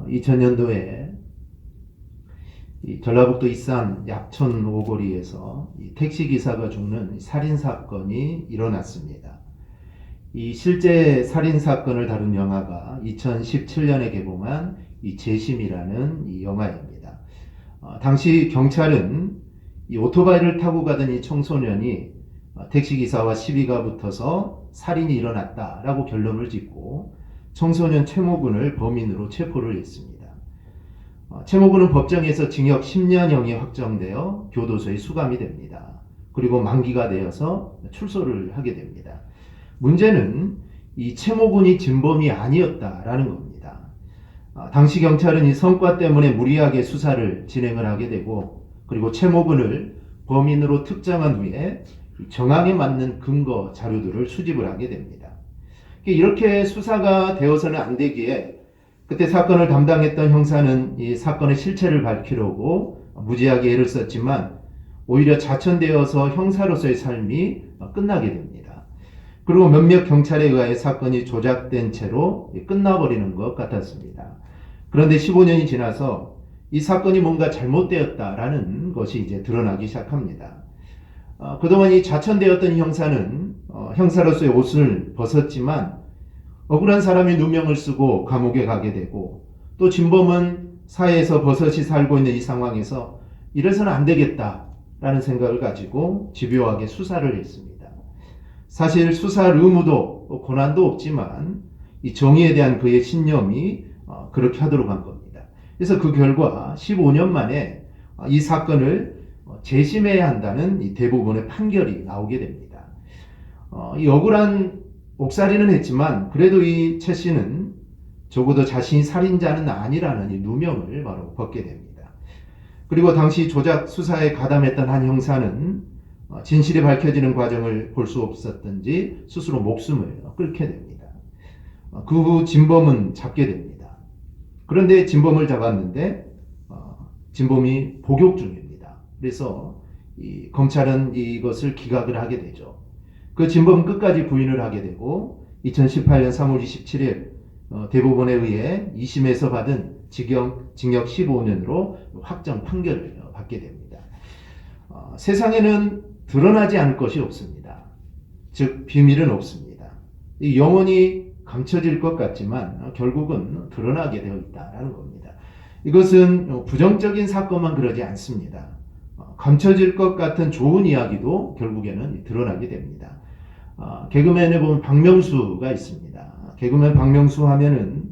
2000년도에 이 전라북도 익산 약천 오거리에서 이 택시기사가 죽는 살인사건이 일어났습니다. 이 실제 살인사건을 다룬 영화가 2017년에 개봉한 이 재심이라는 이 영화입니다. 당시 경찰은 이 오토바이를 타고 가던 이 청소년이 택시기사와 시비가 붙어서 살인이 일어났다라고 결론을 짓고 청소년 최모군을 범인으로 체포를 했습니다. 최모군은 법정에서 징역 10년형이 확정되어 교도소에 수감이 됩니다. 그리고 만기가 되어서 출소를 하게 됩니다. 문제는 이 최모군이 진범이 아니었다라는 겁니다. 당시 경찰은 이 성과 때문에 무리하게 수사를 진행을 하게 되고, 그리고 최모군을 범인으로 특정한 후에 정황에 맞는 근거 자료들을 수집을 하게 됩니다. 이렇게 수사가 되어서는 안 되기에 그때 사건을 담당했던 형사는 이 사건의 실체를 밝히려고 무지하게 애를 썼지만 오히려 자천되어서 형사로서의 삶이 끝나게 됩니다. 그리고 몇몇 경찰에 의하여 사건이 조작된 채로 끝나버리는 것 같았습니다. 그런데 15년이 지나서 이 사건이 뭔가 잘못되었다라는 것이 이제 드러나기 시작합니다. 그동안 이 자천되었던 형사는 형사로서의 옷을 벗었지만 억울한 사람이 누명을 쓰고 감옥에 가게 되고, 또 진범은 사회에서 버섯이 살고 있는 이 상황에서 이래서는 안 되겠다라는 생각을 가지고 집요하게 수사를 했습니다. 사실 수사할 의무도 고난도 없지만 이 정의에 대한 그의 신념이 그렇게 하도록 한 겁니다. 그래서 그 결과 15년 만에 이 사건을 재심해야 한다는 이 대부분의 판결이 나오게 됩니다. 이 억울한 옥살이는 했지만 그래도 이 최 씨는 적어도 자신이 살인자는 아니라는 이 누명을 바로 벗게 됩니다. 그리고 당시 조작 수사에 가담했던 한 형사는 진실이 밝혀지는 과정을 볼 수 없었던지 스스로 목숨을 끊게 됩니다. 그 후 진범은 잡게 됩니다. 그런데 진범을 잡았는데 진범이 복역 중입니다. 그래서 이 검찰은 이것을 기각을 하게 되죠. 그 진범은 끝까지 부인을 하게 되고 2018년 3월 27일 대법원에 의해 2심에서 받은 징역 15년으로 확정 판결을 받게 됩니다. 세상에는 드러나지 않을 것이 없습니다. 즉 비밀은 없습니다. 영원히 감춰질 것 같지만 결국은 드러나게 되어 있다는 겁니다. 이것은 부정적인 사건만 그러지 않습니다. 감춰질 것 같은 좋은 이야기도 결국에는 드러나게 됩니다. 개그맨에 보면 박명수가 있습니다. 개그맨 박명수 하면은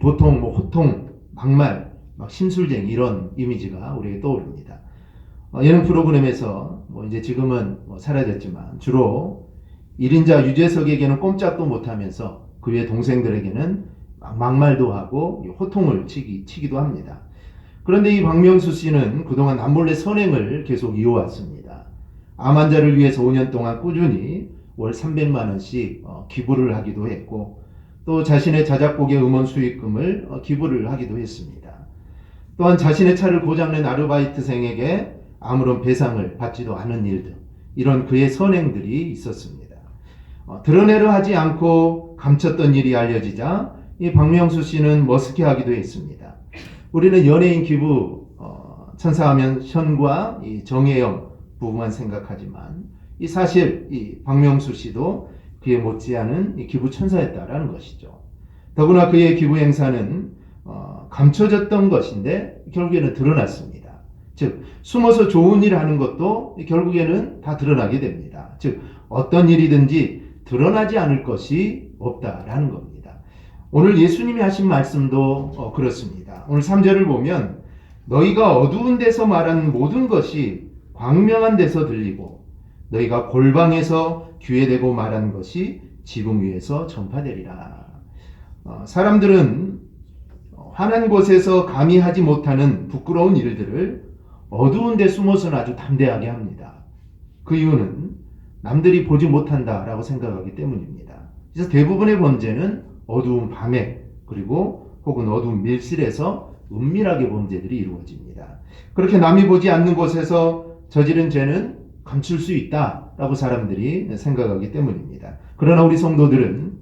보통 호통, 막말, 심술쟁이 이런 이미지가 우리에게 떠오릅니다. 예능 프로그램에서 이제 지금은 사라졌지만 주로 1인자 유재석에게는 꼼짝도 못하면서 그 외 동생들에게는 막말도 하고 호통을 치기도 합니다. 그런데 이 박명수 씨는 그동안 남몰래 선행을 계속 이어왔습니다. 암 환자를 위해서 5년 동안 꾸준히 월 300만 원씩 기부를 하기도 했고, 또 자신의 자작곡의 음원 수익금을 기부를 하기도 했습니다. 또한 자신의 차를 고장낸 아르바이트생에게 아무런 배상을 받지도 않은 일 등 이런 그의 선행들이 있었습니다. 드러내려 하지 않고 감췄던 일이 알려지자 이 박명수 씨는 머쓱해하기도 했습니다. 우리는 연예인 기부 천사하면 현과 이 정혜영 부부만 생각하지만 이 사실 이 박명수 씨도 그에 못지않은 이 기부 천사였다라는 것이죠. 더구나 그의 기부 행사는 감춰졌던 것인데 결국에는 드러났습니다. 즉 숨어서 좋은 일을 하는 것도 결국에는 다 드러나게 됩니다. 즉 어떤 일이든지 드러나지 않을 것이 없다라는 겁니다. 오늘 예수님이 하신 말씀도 그렇습니다. 오늘 3절을 보면 너희가 어두운 데서 말하는 모든 것이 광명한 데서 들리고 너희가 골방에서 귀에 대고 말하는 것이 지붕 위에서 전파되리라. 사람들은 환한 곳에서 감히 하지 못하는 부끄러운 일들을 어두운 데 숨어서는 아주 담대하게 합니다. 그 이유는 남들이 보지 못한다라고 생각하기 때문입니다. 그래서 대부분의 범죄는 어두운 밤에 그리고 혹은 어두운 밀실에서 은밀하게 범죄들이 이루어집니다. 그렇게 남이 보지 않는 곳에서 저지른 죄는 감출 수 있다라고 사람들이 생각하기 때문입니다. 그러나 우리 성도들은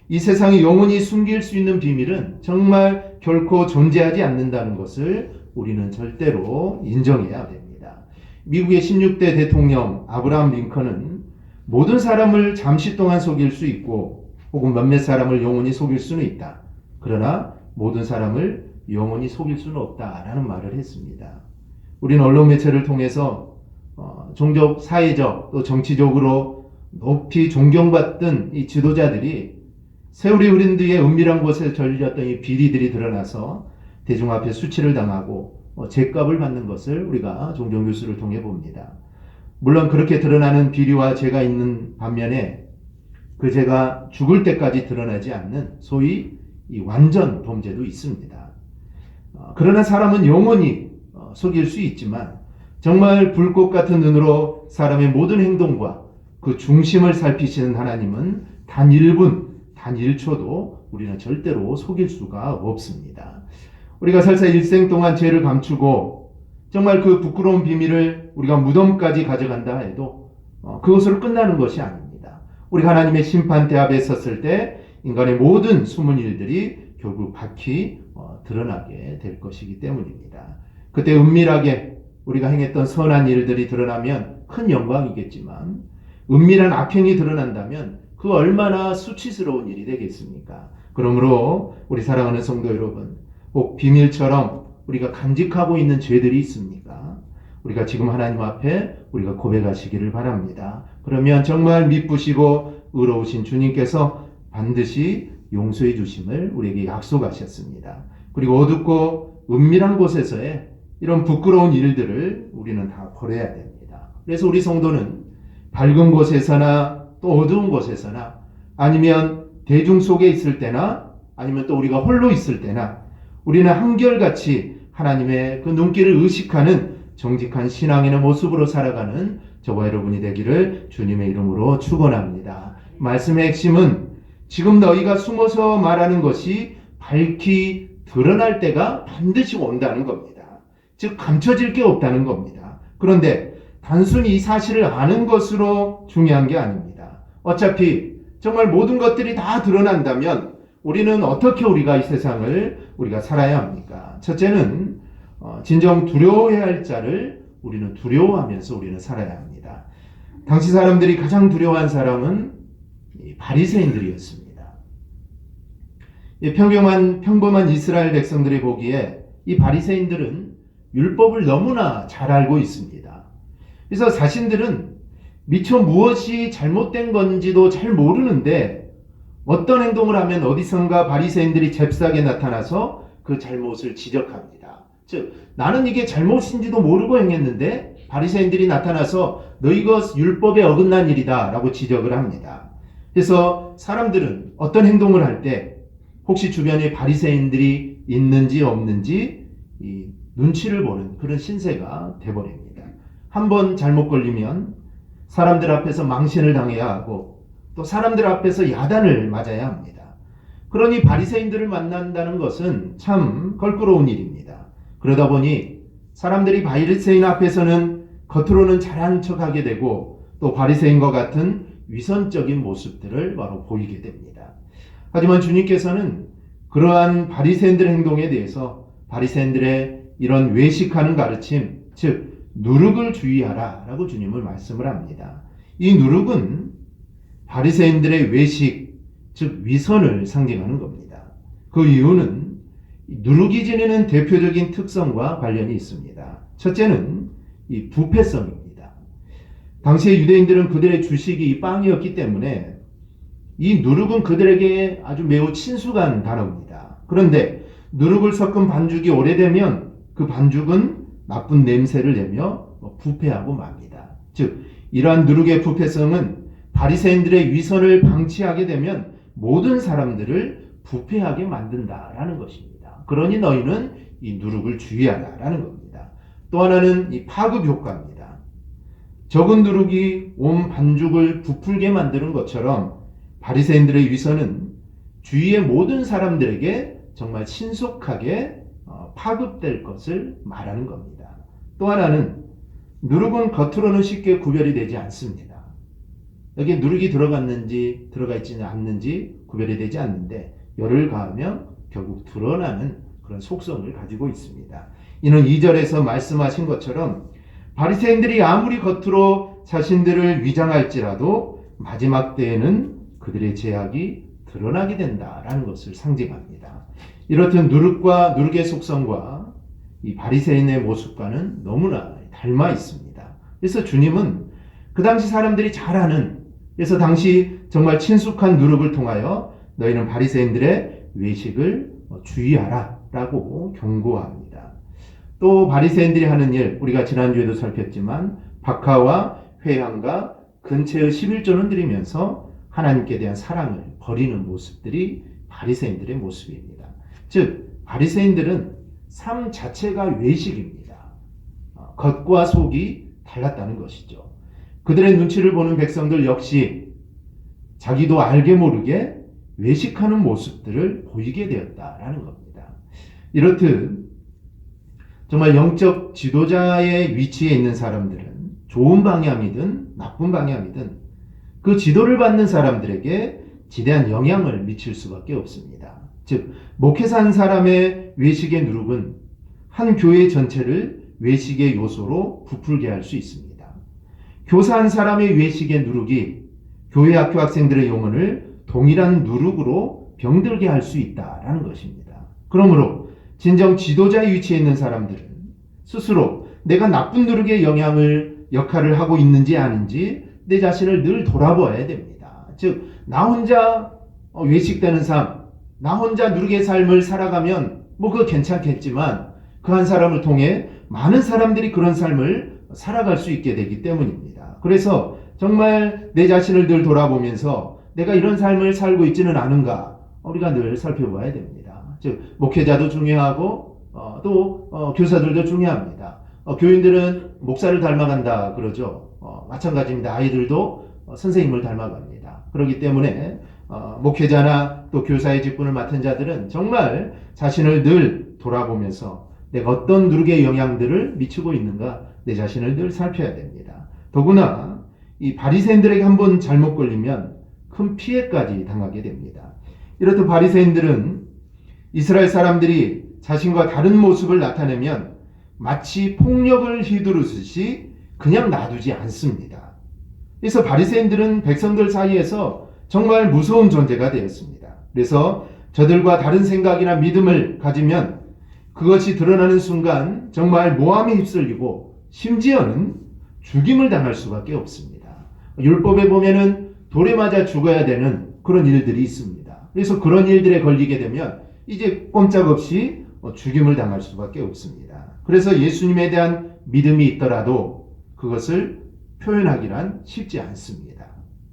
이 세상이 영원히 숨길 수 있는 비밀은 정말 결코 존재하지 않는다는 것을 우리는 절대로 인정해야 됩니다. 미국의 16대 대통령 아브라함 링컨은 모든 사람을 잠시 동안 속일 수 있고 혹은 몇몇 사람을 영원히 속일 수는 있다. 그러나 모든 사람을 영원히 속일 수는 없다라는 말을 했습니다. 우리는 언론 매체를 통해서 종족, 사회적 또 정치적으로 높이 존경받던 이 지도자들이 세월이 흐른 뒤에 은밀한 곳에 절렸던 이 비리들이 드러나서 대중 앞에 수치를 당하고 죄값을 받는 것을 우리가 종종 뉴스를 통해 봅니다. 물론 그렇게 드러나는 비리와 죄가 있는 반면에 그 죄가 죽을 때까지 드러나지 않는 소위 이 완전 범죄도 있습니다. 그러나 사람은 영원히 속일 수 있지만 정말 불꽃 같은 눈으로 사람의 모든 행동과 그 중심을 살피시는 하나님은 단 1분, 단 1초도 우리는 절대로 속일 수가 없습니다. 우리가 설사 일생 동안 죄를 감추고 정말 그 부끄러운 비밀을 우리가 무덤까지 가져간다 해도 그것으로 끝나는 것이 아닙니다. 우리가 하나님의 심판대 앞에 섰을 때 인간의 모든 숨은 일들이 결국 밝히 드러나게 될 것이기 때문입니다. 그때 은밀하게 우리가 행했던 선한 일들이 드러나면 큰 영광이겠지만 은밀한 악행이 드러난다면 그 얼마나 수치스러운 일이 되겠습니까? 그러므로 우리 사랑하는 성도 여러분, 꼭 비밀처럼 우리가 간직하고 있는 죄들이 있습니까? 우리가 지금 하나님 앞에 우리가 고백하시기를 바랍니다. 그러면 정말 미쁘시고 의로우신 주님께서 반드시 용서해 주심을 우리에게 약속하셨습니다. 그리고 어둡고 은밀한 곳에서의 이런 부끄러운 일들을 우리는 다 버려야 됩니다. 그래서 우리 성도는 밝은 곳에서나 또 어두운 곳에서나 아니면 대중 속에 있을 때나 아니면 또 우리가 홀로 있을 때나 우리는 한결같이 하나님의 그 눈길을 의식하는 정직한 신앙인의 모습으로 살아가는 저와 여러분이 되기를 주님의 이름으로 축원합니다. 말씀의 핵심은 지금 너희가 숨어서 말하는 것이 밝히 드러날 때가 반드시 온다는 겁니다. 즉 감춰질 게 없다는 겁니다. 그런데 단순히 이 사실을 아는 것으로 중요한 게 아닙니다. 어차피 정말 모든 것들이 다 드러난다면 우리는 어떻게 우리가 이 세상을 우리가 살아야 합니까? 첫째는 진정 두려워해야 할 자를 우리는 두려워하면서 우리는 살아야 합니다. 당시 사람들이 가장 두려워한 사람은 바리새인들이었습니다. 평범한 이스라엘 백성들이 보기에 이 바리새인들은 율법을 너무나 잘 알고 있습니다. 그래서 자신들은 미처 무엇이 잘못된 건지도 잘 모르는데 어떤 행동을 하면 어디선가 바리새인들이 잽싸게 나타나서 그 잘못을 지적합니다. 즉 나는 이게 잘못인지도 모르고 행했는데 바리새인들이 나타나서 너 이거 율법에 어긋난 일이다 라고 지적을 합니다. 그래서 사람들은 어떤 행동을 할 때 혹시 주변에 바리새인들이 있는지 없는지 이 눈치를 보는 그런 신세가 돼버립니다. 한번 잘못 걸리면 사람들 앞에서 망신을 당해야 하고 또 사람들 앞에서 야단을 맞아야 합니다. 그러니 바리새인들을 만난다는 것은 참 껄끄러운 일입니다. 그러다 보니 사람들이 바리새인 앞에서는 겉으로는 잘하는 척하게 되고 또 바리새인과 같은 위선적인 모습들을 바로 보이게 됩니다. 하지만 주님께서는 그러한 바리새인들의 행동에 대해서 바리새인들의 이런 외식하는 가르침, 즉 누룩을 주의하라 라고 주님은 말씀을 합니다. 이 누룩은 바리새인들의 외식, 즉 위선을 상징하는 겁니다. 그 이유는 누룩이 지니는 대표적인 특성과 관련이 있습니다. 첫째는 이 부패성입니다. 당시의 유대인들은 그들의 주식이 빵이었기 때문에 이 누룩은 그들에게 아주 매우 친숙한 단어입니다. 그런데 누룩을 섞은 반죽이 오래되면 그 반죽은 나쁜 냄새를 내며 부패하고 맙니다. 즉 이러한 누룩의 부패성은 바리새인들의 위선을 방치하게 되면 모든 사람들을 부패하게 만든다라는 것입니다. 그러니 너희는 이 누룩을 주의하라라는 겁니다. 또 하나는 이 파급 효과입니다. 적은 누룩이 온 반죽을 부풀게 만드는 것처럼 바리새인들의 위선은 주위의 모든 사람들에게 정말 신속하게 파급될 것을 말하는 겁니다. 또 하나는 누룩은 겉으로는 쉽게 구별이 되지 않습니다. 여기에 누룩이 들어갔는지 들어가 있지는 않는지 구별이 되지 않는데 열을 가하면 결국 드러나는 그런 속성을 가지고 있습니다. 이는 2절에서 말씀하신 것처럼 바리새인들이 아무리 겉으로 자신들을 위장할지라도 마지막 때에는 그들의 죄악이 드러나게 된다라는 것을 상징합니다. 이렇듯 누룩의 속성과 이 바리새인의 모습과는 너무나 닮아 있습니다. 그래서 주님은 그 당시 사람들이 잘 아는, 그래서 당시 정말 친숙한 누룩을 통하여 너희는 바리새인들의 외식을 주의하라 라고 경고합니다. 또 바리새인들이 하는 일, 우리가 지난주에도 살폈지만 박하와 회향과 근처의 11조는 드리면서 하나님께 대한 사랑을 버리는 모습들이 바리새인들의 모습입니다. 즉 바리새인들은 삶 자체가 외식입니다. 겉과 속이 달랐다는 것이죠. 그들의 눈치를 보는 백성들 역시 자기도 알게 모르게 외식하는 모습들을 보이게 되었다라는 겁니다. 이렇듯 정말 영적 지도자의 위치에 있는 사람들은 좋은 방향이든 나쁜 방향이든 그 지도를 받는 사람들에게 지대한 영향을 미칠 수밖에 없습니다. 즉 목회사 한 사람의 외식의 누룩은 한 교회 전체를 외식의 요소로 부풀게 할 수 있습니다. 교사 한 사람의 외식의 누룩이 교회 학교 학생들의 영혼을 동일한 누룩으로 병들게 할 수 있다라는 것입니다. 그러므로 진정 지도자의 위치에 있는 사람들은 스스로 내가 나쁜 누룩의 역할을 하고 있는지 아닌지 내 자신을 늘 돌아봐야 됩니다. 즉 나 혼자 외식되는 삶, 나 혼자 누룩의 삶을 살아가면 그거 괜찮겠지만 그 한 사람을 통해 많은 사람들이 그런 삶을 살아갈 수 있게 되기 때문입니다. 그래서 정말 내 자신을 늘 돌아보면서 내가 이런 삶을 살고 있지는 않은가 우리가 늘 살펴봐야 됩니다. 즉 목회자도 중요하고 또 교사들도 중요합니다. 교인들은 목사를 닮아간다 그러죠. 마찬가지입니다. 아이들도 선생님을 닮아갑니다. 그렇기 때문에 목회자나 또 교사의 직분을 맡은 자들은 정말 자신을 늘 돌아보면서 내가 어떤 누룩의 영향들을 미치고 있는가 내 자신을 늘 살펴야 됩니다. 더구나 이 바리새인들에게 한번 잘못 걸리면 큰 피해까지 당하게 됩니다. 이렇듯 바리새인들은 이스라엘 사람들이 자신과 다른 모습을 나타내면 마치 폭력을 휘두르듯이 그냥 놔두지 않습니다. 그래서 바리새인들은 백성들 사이에서 정말 무서운 존재가 되었습니다. 그래서 저들과 다른 생각이나 믿음을 가지면 그것이 드러나는 순간 정말 모함에 휩쓸리고 심지어는 죽임을 당할 수밖에 없습니다. 율법에 보면은 돌에 맞아 죽어야 되는 그런 일들이 있습니다. 그래서 그런 일들에 걸리게 되면 이제 꼼짝없이 죽임을 당할 수밖에 없습니다. 그래서 예수님에 대한 믿음이 있더라도 그것을 표현하기란 쉽지 않습니다.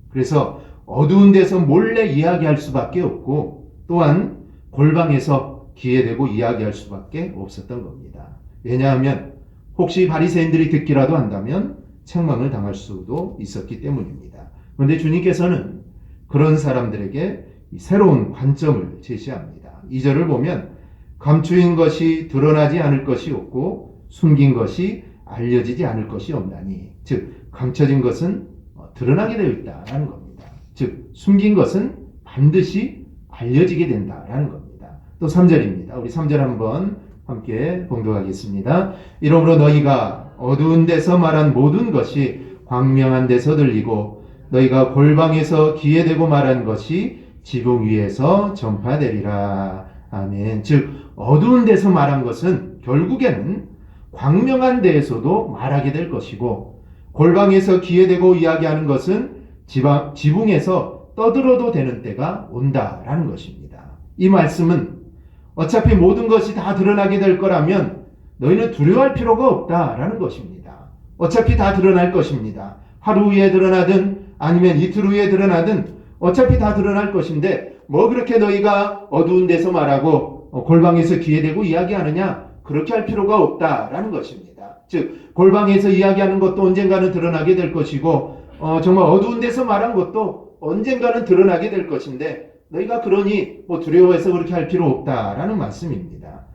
그래서 어두운 데서 몰래 이야기할 수밖에 없고 또한 골방에서 기회되고 이야기할 수밖에 없었던 겁니다. 왜냐하면 혹시 바리새인들이 듣기라도 한다면 책망을 당할 수도 있었기 때문입니다. 그런데 주님께서는 그런 사람들에게 새로운 관점을 제시합니다. 2절을 보면 감추인 것이 드러나지 않을 것이 없고 숨긴 것이 알려지지 않을 것이 없나니 즉 감춰진 것은 드러나게 되어 있다라는 겁니다. 즉 숨긴 것은 반드시 알려지게 된다라는 겁니다. 또 3절입니다. 우리 3절 한번 함께 봉독하겠습니다. 이러므로 너희가 어두운 데서 말한 모든 것이 광명한 데서 들리고 너희가 골방에서 귀에 대고 말한 것이 지붕 위에서 전파되리라. 아멘. 즉 어두운 데서 말한 것은 결국에는 광명한 데에서도 말하게 될 것이고 골방에서 귀에 대고 이야기하는 것은 지붕에서 떠들어도 되는 때가 온다라는 것입니다. 이 말씀은 어차피 모든 것이 다 드러나게 될 거라면 너희는 두려워할 필요가 없다라는 것입니다. 어차피 다 드러날 것입니다. 하루 후에 드러나든 아니면 이틀 후에 드러나든 어차피 다 드러날 것인데 뭐 그렇게 너희가 어두운 데서 말하고 골방에서 귀에 대고 이야기하느냐? 그렇게 할 필요가 없다라는 것입니다. 즉 골방에서 이야기하는 것도 언젠가는 드러나게 될 것이고 정말 어두운 데서 말한 것도 언젠가는 드러나게 될 것인데 너희가 그러니 두려워해서 그렇게 할 필요 없다라는 말씀입니다.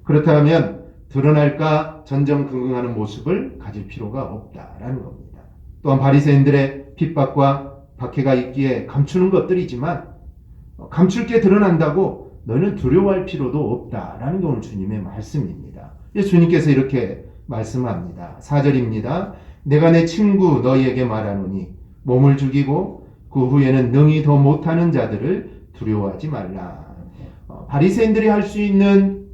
그렇다면 드러날까 전전긍긍하는 모습을 가질 필요가 없다라는 겁니다. 또한 바리새인들의 핍박과 박해가 있기에 감추는 것들이지만 감출 게 드러난다고 너희는 두려워할 필요도 없다라는 게 오늘 주님의 말씀입니다. 주님께서 이렇게 말씀합니다. 4절입니다. 내가 내 친구 너희에게 말하노니 몸을 죽이고 그 후에는 능히 더 못하는 자들을 두려워하지 말라. 바리새인들이 할 수 있는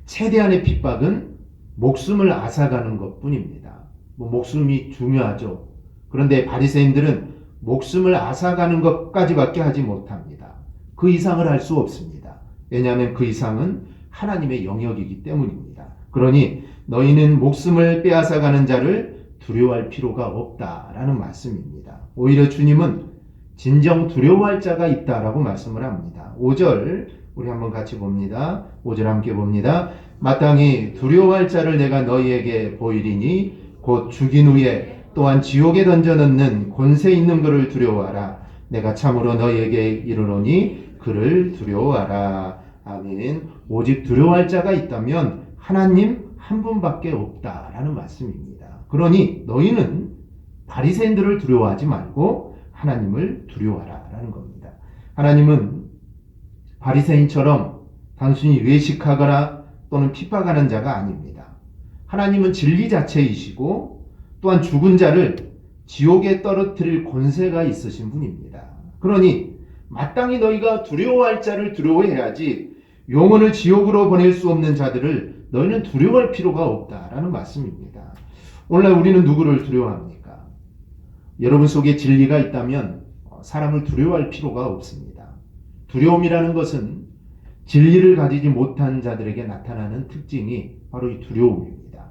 최대한의 핍박은 목숨을 앗아가는 것뿐입니다. 목숨이 중요하죠. 그런데 바리새인들은 목숨을 앗아가는 것까지밖에 하지 못합니다. 그 이상을 할 수 없습니다. 왜냐하면 그 이상은 하나님의 영역이기 때문입니다. 그러니 너희는 목숨을 빼앗아가는 자를 두려워할 필요가 없다라는 말씀입니다. 오히려 주님은 진정 두려워할 자가 있다라고 말씀을 합니다. 5절 우리 한번 같이 봅니다. 5절 함께 봅니다. 마땅히 두려워할 자를 내가 너희에게 보이리니 곧 죽인 후에 또한 지옥에 던져넣는 권세 있는 그를 두려워하라. 내가 참으로 너희에게 이르노니 그를 두려워하라. 아멘. 오직 두려워할 자가 있다면 하나님 한 분밖에 없다라는 말씀입니다. 그러니 너희는 바리새인들을 두려워하지 말고 하나님을 두려워하라라는 겁니다. 하나님은 바리새인처럼 단순히 외식하거나 또는 핍박하는 자가 아닙니다. 하나님은 진리 자체이시고 또한 죽은 자를 지옥에 떨어뜨릴 권세가 있으신 분입니다. 그러니 마땅히 너희가 두려워할 자를 두려워해야지 영혼을 지옥으로 보낼 수 없는 자들을 너희는 두려워할 필요가 없다라는 말씀입니다. 오늘날 우리는 누구를 두려워합니까? 여러분 속에 진리가 있다면 사람을 두려워할 필요가 없습니다. 두려움이라는 것은 진리를 가지지 못한 자들에게 나타나는 특징이 바로 이 두려움입니다.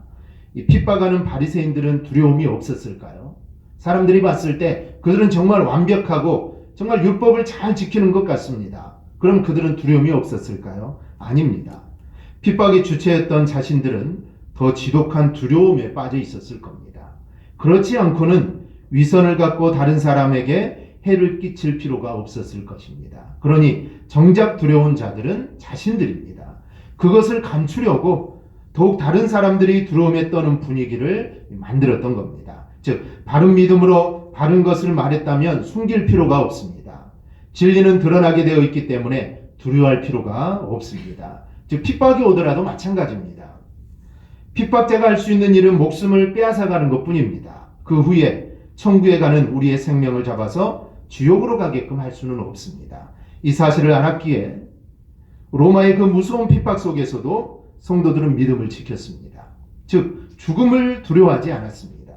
이 핍박하는 바리새인들은 두려움이 없었을까요? 사람들이 봤을 때 그들은 정말 완벽하고 정말 율법을 잘 지키는 것 같습니다. 그럼 그들은 두려움이 없었을까요? 아닙니다. 핍박의 주체였던 자신들은 더 지독한 두려움에 빠져 있었을 겁니다. 그렇지 않고는 위선을 갖고 다른 사람에게 해를 끼칠 필요가 없었을 것입니다. 그러니 정작 두려운 자들은 자신들입니다. 그것을 감추려고 더욱 다른 사람들이 두려움에 떠는 분위기를 만들었던 겁니다. 즉 바른 믿음으로 바른 것을 말했다면 숨길 필요가 없습니다. 진리는 드러나게 되어 있기 때문에 두려워할 필요가 없습니다. 즉 핍박이 오더라도 마찬가지입니다. 핍박자가 할 수 있는 일은 목숨을 빼앗아가는 것뿐입니다. 그 후에 천국에 가는 우리의 생명을 잡아서 지옥으로 가게끔 할 수는 없습니다. 이 사실을 알았기에 로마의 그 무서운 핍박 속에서도 성도들은 믿음을 지켰습니다. 즉 죽음을 두려워하지 않았습니다.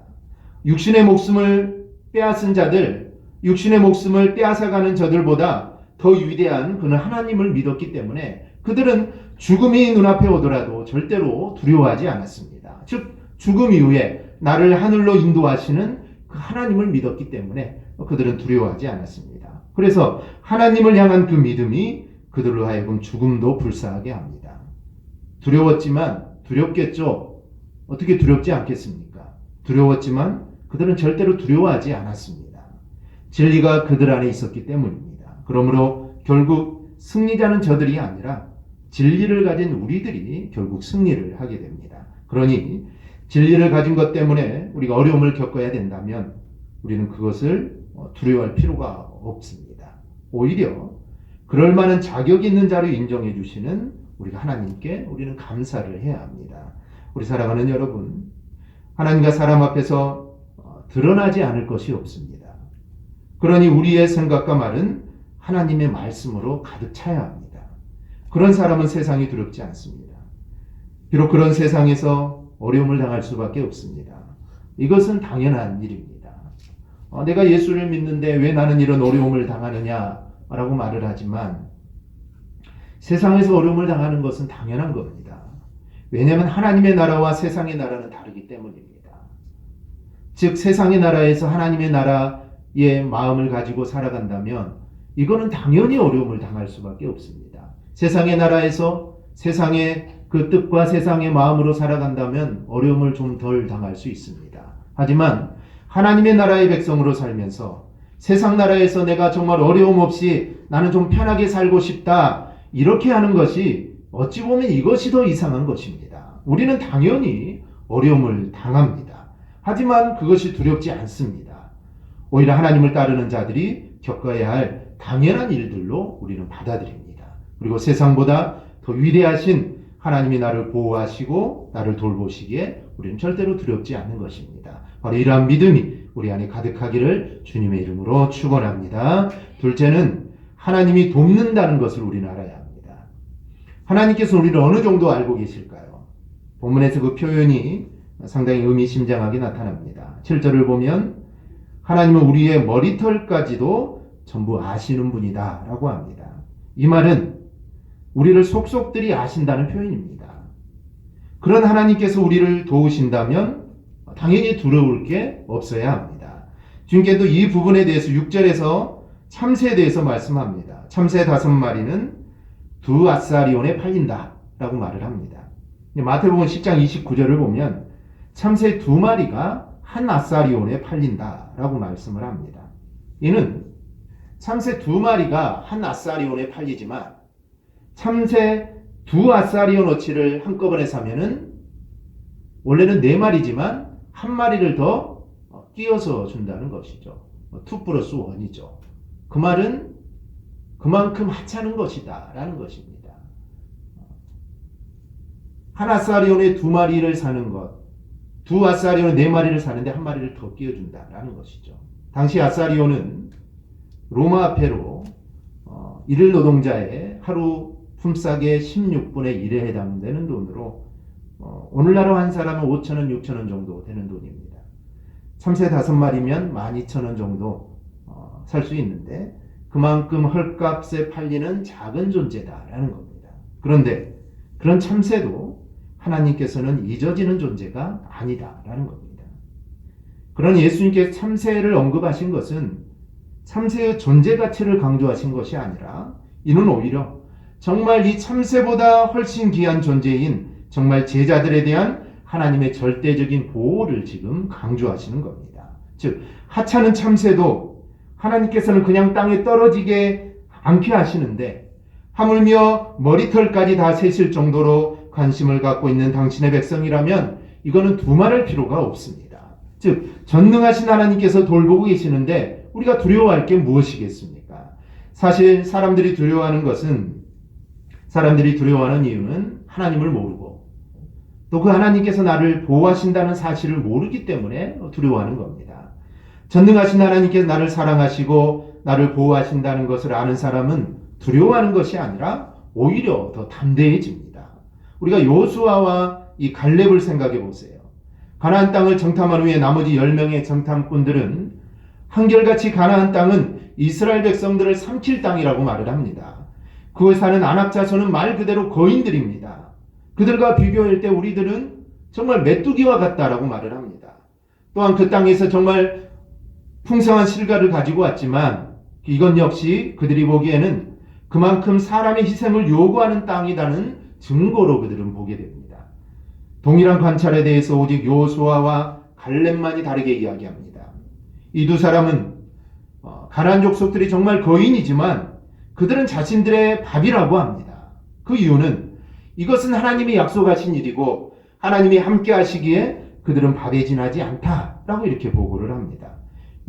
육신의 목숨을 빼앗은 자들, 육신의 목숨을 빼앗아가는 저들보다 더 위대한 그는 하나님을 믿었기 때문에 그들은 죽음이 눈앞에 오더라도 절대로 두려워하지 않았습니다. 즉 죽음 이후에 나를 하늘로 인도하시는 그 하나님을 믿었기 때문에 그들은 두려워하지 않았습니다. 그래서 하나님을 향한 그 믿음이 그들로 하여금 죽음도 불사하게 합니다. 두려웠지만 두렵겠죠. 어떻게 두렵지 않겠습니까? 두려웠지만 그들은 절대로 두려워하지 않았습니다. 진리가 그들 안에 있었기 때문입니다. 그러므로 결국 승리자는 저들이 아니라 진리를 가진 우리들이 결국 승리를 하게 됩니다. 그러니 진리를 가진 것 때문에 우리가 어려움을 겪어야 된다면 우리는 그것을 두려워할 필요가 없습니다. 오히려 그럴 만한 자격 있는 자로 인정해 주시는 우리가 하나님께 우리는 감사를 해야 합니다. 우리 사랑하는 여러분, 하나님과 사람 앞에서 드러나지 않을 것이 없습니다. 그러니 우리의 생각과 말은 하나님의 말씀으로 가득 차야 합니다. 그런 사람은 세상이 두렵지 않습니다. 비록 그런 세상에서 어려움을 당할 수밖에 없습니다. 이것은 당연한 일입니다. 내가 예수를 믿는데 왜 나는 이런 어려움을 당하느냐라고 말을 하지만 세상에서 어려움을 당하는 것은 당연한 겁니다. 왜냐하면 하나님의 나라와 세상의 나라는 다르기 때문입니다. 즉 세상의 나라에서 하나님의 나라의 마음을 가지고 살아간다면 이거는 당연히 어려움을 당할 수밖에 없습니다. 세상의 나라에서 세상의 그 뜻과 세상의 마음으로 살아간다면 어려움을 좀 덜 당할 수 있습니다. 하지만 하나님의 나라의 백성으로 살면서 세상 나라에서 내가 정말 어려움 없이 나는 좀 편하게 살고 싶다 이렇게 하는 것이 어찌 보면 이것이 더 이상한 것입니다. 우리는 당연히 어려움을 당합니다. 하지만 그것이 두렵지 않습니다. 오히려 하나님을 따르는 자들이 겪어야 할 당연한 일들로 우리는 받아들입니다. 그리고 세상보다 더 위대하신 하나님이 나를 보호하시고 나를 돌보시기에 우리는 절대로 두렵지 않는 것입니다. 바로 이러한 믿음이 우리 안에 가득하기를 주님의 이름으로 축원합니다. 둘째는 하나님이 돕는다는 것을 우리는 알아야 합니다. 하나님께서 우리를 어느 정도 알고 계실까요? 본문에서 그 표현이 상당히 의미심장하게 나타납니다. 7절을 보면 하나님은 우리의 머리털까지도 전부 아시는 분이다 라고 합니다. 이 말은 우리를 속속들이 아신다는 표현입니다. 그런 하나님께서 우리를 도우신다면 당연히 두려울 게 없어야 합니다. 주님께도 이 부분에 대해서 6절에서 참새에 대해서 말씀합니다. 참새 5마리는 2아사리온에 팔린다 라고 말을 합니다. 마태복음 10장 29절을 보면 참새 2마리가 1아사리온에 팔린다 라고 말씀을 합니다. 이는 참새 2마리가 1아사리온에 팔리지만 참새 2아사리온어치를 한꺼번에 사면은 원래는 4마리지만 1마리를 더 끼워서 준다는 것이죠. 2 플러스 1이죠. 그 말은 그만큼 하찮은 것이다 라는 것입니다. 1아사리온에 2마리를 사는 것, 2아사리온에 4마리를 사는데 1마리를 더 끼워준다 라는 것이죠. 당시 아사리온은 로마 화폐로 일일 노동자의 하루 품삯의 16분의 1에 해당되는 돈으로 오늘날로 한 사람은 5,000원, 6,000원 정도 되는 돈입니다. 참새 5마리면 12,000원 정도 살 수 있는데 그만큼 헐값에 팔리는 작은 존재다라는 겁니다. 그런데 그런 참새도 하나님께서는 잊어지는 존재가 아니다라는 겁니다. 그런 예수님께서 참새를 언급하신 것은 참새의 존재 가치를 강조하신 것이 아니라 이는 오히려 정말 이 참새보다 훨씬 귀한 존재인 정말 제자들에 대한 하나님의 절대적인 보호를 지금 강조하시는 겁니다. 즉 하찮은 참새도 하나님께서는 그냥 땅에 떨어지게 않게 하시는데 하물며 머리털까지 다 세실 정도로 관심을 갖고 있는 당신의 백성이라면 이거는 두말할 필요가 없습니다. 즉 전능하신 하나님께서 돌보고 계시는데 우리가 두려워할 게 무엇이겠습니까? 사실 사람들이 두려워하는 이유는 하나님을 모르고 또 그 하나님께서 나를 보호하신다는 사실을 모르기 때문에 두려워하는 겁니다. 전능하신 하나님께서 나를 사랑하시고 나를 보호하신다는 것을 아는 사람은 두려워하는 것이 아니라 오히려 더 담대해집니다. 우리가 요수아와 이 갈렙을 생각해 보세요. 가나안 땅을 정탐한 후에 나머지 10명의 정탐꾼들은 한결같이 가나안 땅은 이스라엘 백성들을 삼킬 땅이라고 말을 합니다. 그곳에 사는 아낙 자손은 말 그대로 거인들입니다. 그들과 비교할 때 우리들은 정말 메뚜기와 같다라고 말을 합니다. 또한 그 땅에서 정말 풍성한 실과를 가지고 왔지만 이건 역시 그들이 보기에는 그만큼 사람의 희생을 요구하는 땅이라는 증거로 그들은 보게 됩니다. 동일한 관찰에 대해서 오직 여호수아와 갈렙만이 다르게 이야기합니다. 이 두 사람은 가나안 족속들이 정말 거인이지만 그들은 자신들의 밥이라고 합니다. 그 이유는 이것은 하나님이 약속하신 일이고 하나님이 함께 하시기에 그들은 밥에 지나지 않다라고 이렇게 보고를 합니다.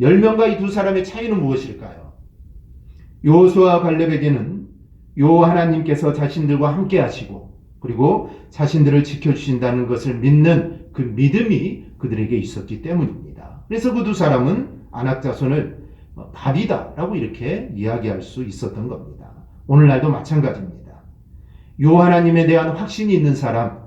10명과 이 두 사람의 차이는 무엇일까요? 여호수아와 갈렙에게는 여호와 하나님께서 자신들과 함께 하시고 그리고 자신들을 지켜주신다는 것을 믿는 그 믿음이 그들에게 있었기 때문입니다. 그래서 그 두 사람은 아낙 자손을 밥이다라고 이렇게 이야기할 수 있었던 겁니다. 오늘날도 마찬가지입니다. 요 하나님에 대한 확신이 있는 사람,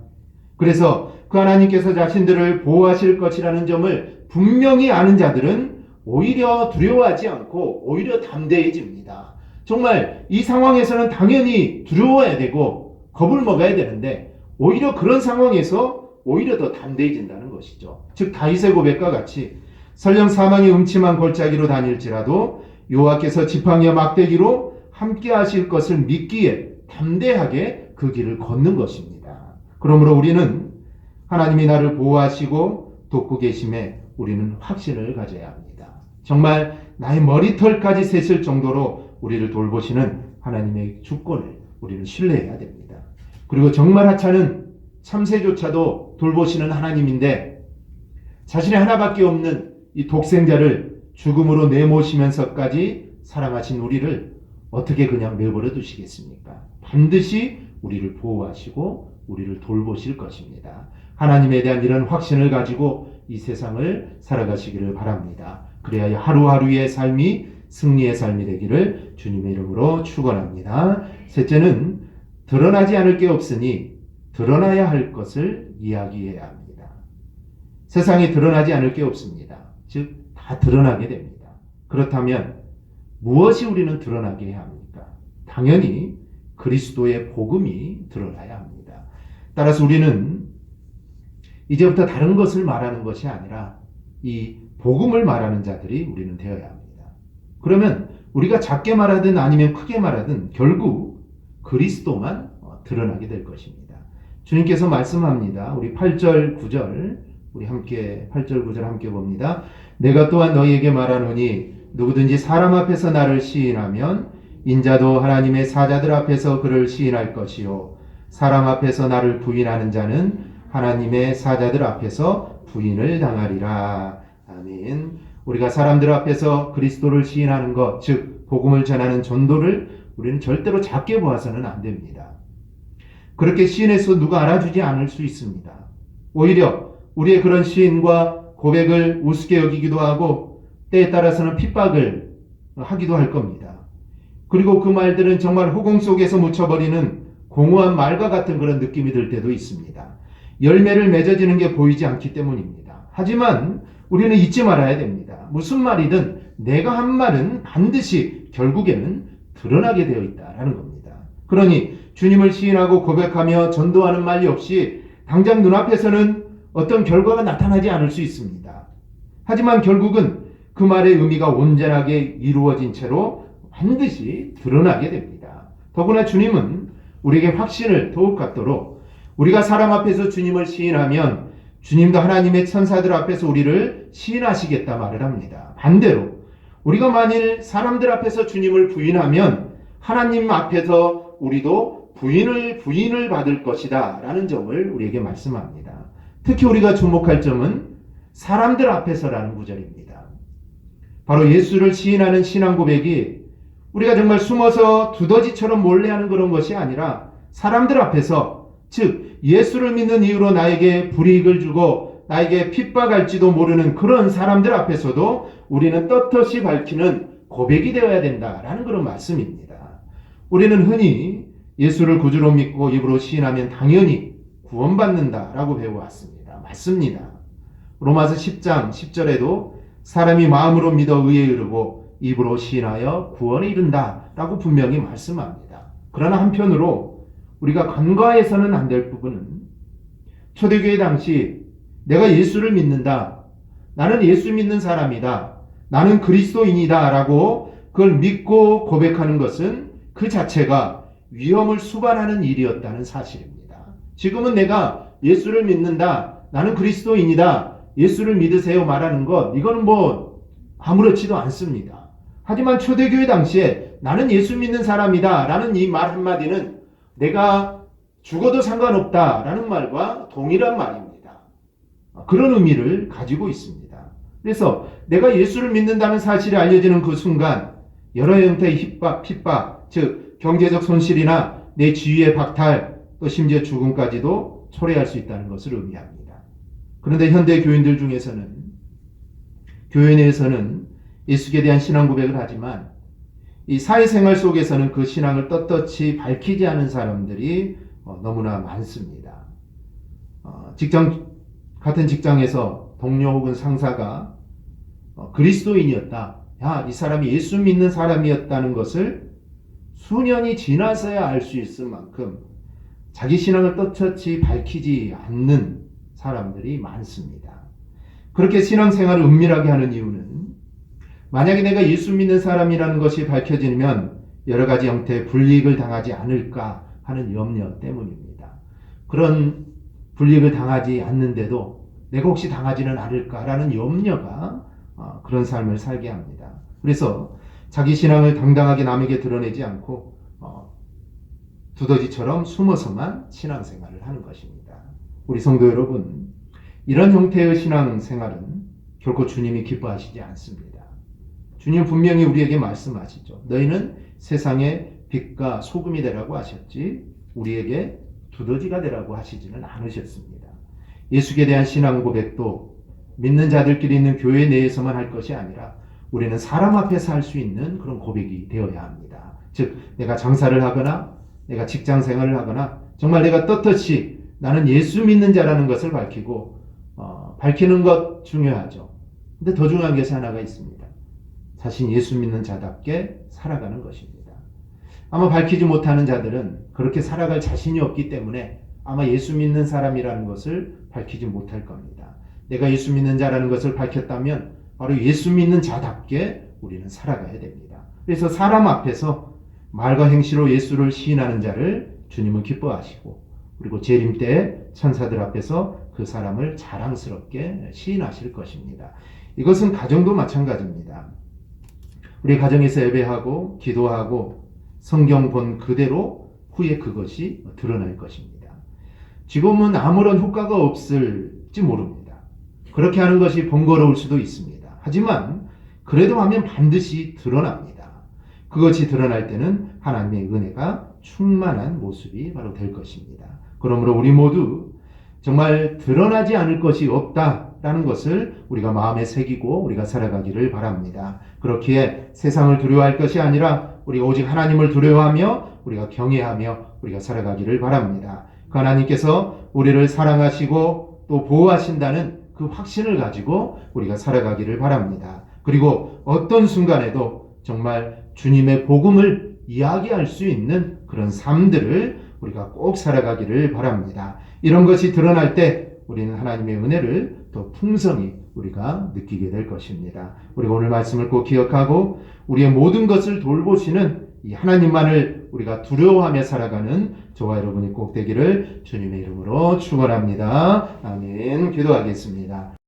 그래서 그 하나님께서 자신들을 보호하실 것이라는 점을 분명히 아는 자들은 오히려 두려워하지 않고 오히려 담대해집니다. 정말 이 상황에서는 당연히 두려워해야 되고 겁을 먹어야 되는데 오히려 그런 상황에서 오히려 더 담대해진다는 것이죠. 즉 다윗의 고백과 같이 설령 사망의 음침한 골짜기로 다닐지라도 여호와께서 지팡이와 막대기로 함께 하실 것을 믿기에 담대하게 그 길을 걷는 것입니다. 그러므로 우리는 하나님이 나를 보호하시고 돕고 계심에 우리는 확신을 가져야 합니다. 정말 나의 머리털까지 세실 정도로 우리를 돌보시는 하나님의 주권을 우리는 신뢰해야 됩니다. 그리고 정말 하찮은 참새조차도 돌보시는 하나님인데 자신의 하나밖에 없는 이 독생자를 죽음으로 내모시면서까지 사랑하신 우리를 어떻게 그냥 내버려 두시겠습니까? 반드시 우리를 보호하시고 우리를 돌보실 것입니다. 하나님에 대한 이런 확신을 가지고 이 세상을 살아가시기를 바랍니다. 그래야 하루하루의 삶이 승리의 삶이 되기를 주님의 이름으로 축원합니다. 셋째는 드러나지 않을 게 없으니 드러나야 할 것을 이야기해야 합니다. 세상에 드러나지 않을 게 없습니다. 즉 다 드러나게 됩니다. 그렇다면 무엇이 우리는 드러나게 해야 합니까? 당연히 그리스도의 복음이 드러나야 합니다. 따라서 우리는 이제부터 다른 것을 말하는 것이 아니라 이 복음을 말하는 자들이 우리는 되어야 합니다. 그러면 우리가 작게 말하든 아니면 크게 말하든 결국 그리스도만 드러나게 될 것입니다. 주님께서 말씀합니다. 우리 8절 9절 우리 함께 8절 9절 함께 봅니다. 내가 또한 너희에게 말하노니 누구든지 사람 앞에서 나를 시인하면 인자도 하나님의 사자들 앞에서 그를 시인할 것이요 사람 앞에서 나를 부인하는 자는 하나님의 사자들 앞에서 부인을 당하리라. 아멘. 우리가 사람들 앞에서 그리스도를 시인하는 것, 즉 복음을 전하는 전도를 우리는 절대로 작게 보아서는 안 됩니다. 그렇게 시인해서 누가 알아주지 않을 수 있습니다. 오히려 우리의 그런 시인과 고백을 우습게 여기기도 하고 때에 따라서는 핍박을 하기도 할 겁니다. 그리고 그 말들은 정말 허공 속에서 묻혀버리는 공허한 말과 같은 그런 느낌이 들 때도 있습니다. 열매를 맺어지는 게 보이지 않기 때문입니다. 하지만 우리는 잊지 말아야 됩니다. 무슨 말이든 내가 한 말은 반드시 결국에는 드러나게 되어 있다라는 겁니다. 그러니 주님을 시인하고 고백하며 전도하는 말 없이 당장 눈앞에서는 어떤 결과가 나타나지 않을 수 있습니다. 하지만 결국은 그 말의 의미가 온전하게 이루어진 채로 반드시 드러나게 됩니다. 더구나 주님은 우리에게 확신을 더욱 갖도록 우리가 사람 앞에서 주님을 시인하면 주님도 하나님의 천사들 앞에서 우리를 시인하시겠다 말을 합니다. 반대로 우리가 만일 사람들 앞에서 주님을 부인하면 하나님 앞에서 우리도 부인을 받을 것이다 라는 점을 우리에게 말씀합니다. 특히 우리가 주목할 점은 사람들 앞에서라는 구절입니다. 바로 예수를 시인하는 신앙 고백이 우리가 정말 숨어서 두더지처럼 몰래 하는 그런 것이 아니라 사람들 앞에서, 즉 예수를 믿는 이유로 나에게 불이익을 주고 나에게 핍박할지도 모르는 그런 사람들 앞에서도 우리는 떳떳이 밝히는 고백이 되어야 된다라는 그런 말씀입니다. 우리는 흔히 예수를 구주로 믿고 입으로 시인하면 당연히 구원받는다라고 배워왔습니다. 맞습니다. 로마서 10장 10절에도 사람이 마음으로 믿어 의에 이르고 입으로 시인하여 구원에 이른다라고 분명히 말씀합니다. 그러나 한편으로 우리가 간과해서는 안 될 부분은 초대교회 당시 내가 예수를 믿는다, 나는 예수 믿는 사람이다, 나는 그리스도인이다 라고 그걸 믿고 고백하는 것은 그 자체가 위험을 수반하는 일이었다는 사실입니다. 지금은 내가 예수를 믿는다, 나는 그리스도인이다, 예수를 믿으세요 말하는 것, 이거는 아무렇지도 않습니다. 하지만 초대교회 당시에 나는 예수 믿는 사람이다 라는 이 말 한마디는 내가 죽어도 상관없다 라는 말과 동일한 말입니다. 그런 의미를 가지고 있습니다. 그래서 내가 예수를 믿는다는 사실이 알려지는 그 순간 여러 형태의 핍박, 즉 경제적 손실이나 내 지위의 박탈, 또 심지어 죽음까지도 초래할 수 있다는 것을 의미합니다. 그런데 현대 교인들 중에서는, 교회 내에서는 예수에 대한 신앙 고백을 하지만 이 사회생활 속에서는 그 신앙을 떳떳이 밝히지 않은 사람들이 너무나 많습니다. 같은 직장에서 동료 혹은 상사가 그리스도인이었다, 이 사람이 예수 믿는 사람이었다는 것을 수년이 지나서야 알 수 있을 만큼 자기 신앙을 떳떳이 밝히지 않는 사람들이 많습니다. 그렇게 신앙생활을 은밀하게 하는 이유는 만약에 내가 예수 믿는 사람이라는 것이 밝혀지면 여러 가지 형태의 불이익을 당하지 않을까 하는 염려 때문입니다. 그런 불이익을 당하지 않는데도 내가 혹시 당하지는 않을까라는 염려가 그런 삶을 살게 합니다. 그래서 자기 신앙을 당당하게 남에게 드러내지 않고 두더지처럼 숨어서만 신앙생활을 하는 것입니다. 우리 성도 여러분, 이런 형태의 신앙생활은 결코 주님이 기뻐하시지 않습니다. 주님 분명히 우리에게 말씀하시죠. 너희는 세상의 빛과 소금이 되라고 하셨지 우리에게 두더지가 되라고 하시지는 않으셨습니다. 예수께 대한 신앙 고백도 믿는 자들끼리 있는 교회 내에서만 할 것이 아니라 우리는 사람 앞에서 할 수 있는 그런 고백이 되어야 합니다. 즉 내가 장사를 하거나 내가 직장 생활을 하거나 정말 내가 떳떳이 나는 예수 믿는 자라는 것을 밝히는 것 중요하죠. 근데 더 중요한 것이 하나가 있습니다. 자신 예수 믿는 자답게 살아가는 것입니다. 아마 밝히지 못하는 자들은 그렇게 살아갈 자신이 없기 때문에 아마 예수 믿는 사람이라는 것을 밝히지 못할 겁니다. 내가 예수 믿는 자라는 것을 밝혔다면 바로 예수 믿는 자답게 우리는 살아가야 됩니다. 그래서 사람 앞에서 말과 행실로 예수를 시인하는 자를 주님은 기뻐하시고 그리고 재림 때 천사들 앞에서 그 사람을 자랑스럽게 시인하실 것입니다. 이것은 가정도 마찬가지입니다. 우리 가정에서 예배하고 기도하고 성경 본 그대로 후에 그것이 드러날 것입니다. 지금은 아무런 효과가 없을지 모릅니다. 그렇게 하는 것이 번거로울 수도 있습니다. 하지만 그래도 하면 반드시 드러납니다. 그것이 드러날 때는 하나님의 은혜가 충만한 모습이 바로 될 것입니다. 그러므로 우리 모두 정말 드러나지 않을 것이 없다라는 것을 우리가 마음에 새기고 우리가 살아가기를 바랍니다. 그렇기에 세상을 두려워할 것이 아니라 우리가 오직 하나님을 두려워하며 우리가 경외하며 우리가 살아가기를 바랍니다. 그 하나님께서 우리를 사랑하시고 또 보호하신다는 그 확신을 가지고 우리가 살아가기를 바랍니다. 그리고 어떤 순간에도 정말 주님의 복음을 이야기할 수 있는 그런 삶들을 우리가 꼭 살아가기를 바랍니다. 이런 것이 드러날 때 우리는 하나님의 은혜를 더 풍성히 우리가 느끼게 될 것입니다. 우리가 오늘 말씀을 꼭 기억하고 우리의 모든 것을 돌보시는 이 하나님만을 우리가 두려워하며 살아가는 저와 여러분이 꼭 되기를 주님의 이름으로 축원합니다. 아멘. 기도하겠습니다.